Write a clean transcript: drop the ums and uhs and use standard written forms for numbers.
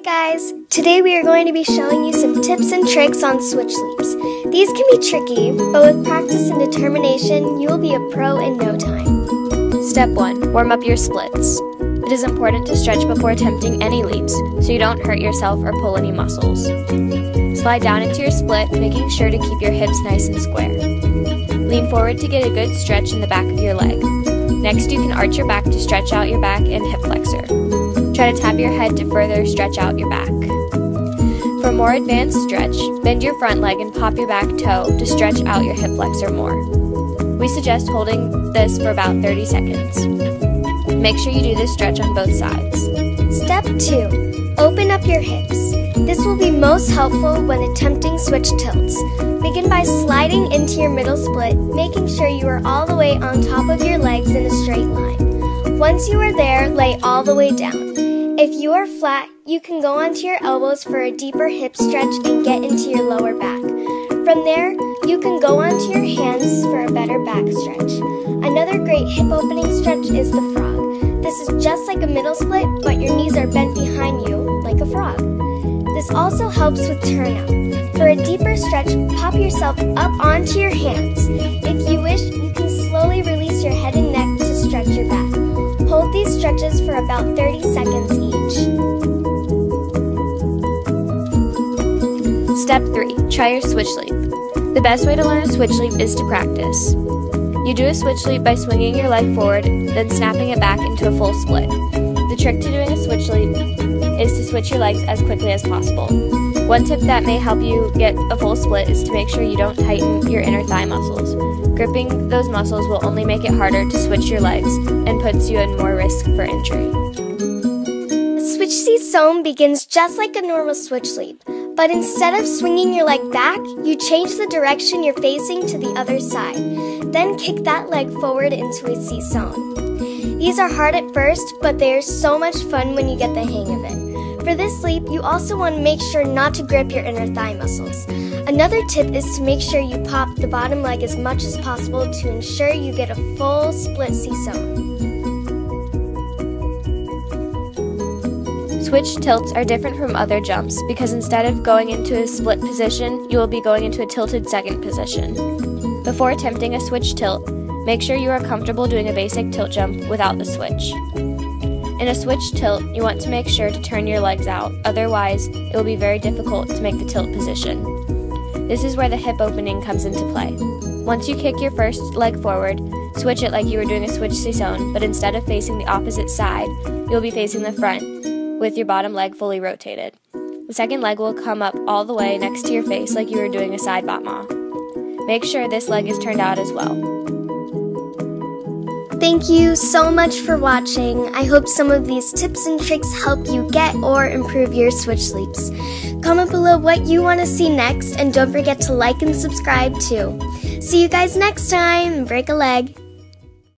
Hey guys! Today we are going to be showing you some tips and tricks on switch leaps. These can be tricky, but with practice and determination, you will be a pro in no time. Step 1. Warm up your splits. It is important to stretch before attempting any leaps, so you don't hurt yourself or pull any muscles. Slide down into your split, making sure to keep your hips nice and square. Lean forward to get a good stretch in the back of your leg. Next, you can arch your back to stretch out your back and hip flexor. Try to tap your head to further stretch out your back. For a more advanced stretch, bend your front leg and pop your back toe to stretch out your hip flexor more. We suggest holding this for about 30 seconds. Make sure you do this stretch on both sides. Step 2. Open up your hips. This will be most helpful when attempting switch tilts. Begin by sliding into your middle split, making sure you are all the way on top of your legs in a straight line. Once you are there, lay all the way down. If you are flat, you can go onto your elbows for a deeper hip stretch and get into your lower back. From there, you can go onto your hands for a better back stretch. Another great hip opening stretch is the frog. This is just like a middle split, but your knees are bent behind you like a frog. This also helps with turnout. For a deeper stretch, pop yourself up onto your hands. If you wish, you can slowly release your head and neck to stretch your back. Hold these stretches for about 30 seconds each. Step 3. Try your switch leap. The best way to learn a switch leap is to practice. You do a switch leap by swinging your leg forward, then snapping it back into a full split. The trick to doing a switch leap is to switch your legs as quickly as possible. One tip that may help you get a full split is to make sure you don't tighten your inner thigh muscles. Gripping those muscles will only make it harder to switch your legs and puts you at more risk for injury. A switch seesaw begins just like a normal switch leap, but instead of swinging your leg back, you change the direction you're facing to the other side. Then kick that leg forward into a seesaw. These are hard at first, but they are so much fun when you get the hang of it. For this leap, you also want to make sure not to grip your inner thigh muscles. Another tip is to make sure you pop the bottom leg as much as possible to ensure you get a full split seesaw. Switch tilts are different from other jumps because instead of going into a split position, you will be going into a tilted second position. Before attempting a switch tilt, make sure you are comfortable doing a basic tilt jump without the switch. In a switch tilt, you want to make sure to turn your legs out, otherwise it will be very difficult to make the tilt position. This is where the hip opening comes into play. Once you kick your first leg forward, switch it like you were doing a switch seesaw, but instead of facing the opposite side, you'll be facing the front with your bottom leg fully rotated. The second leg will come up all the way next to your face like you were doing a side bot ma. Make sure this leg is turned out as well. Thank you so much for watching. I hope some of these tips and tricks help you get or improve your switch leaps. Comment below what you want to see next, and don't forget to like and subscribe too. See you guys next time. Break a leg.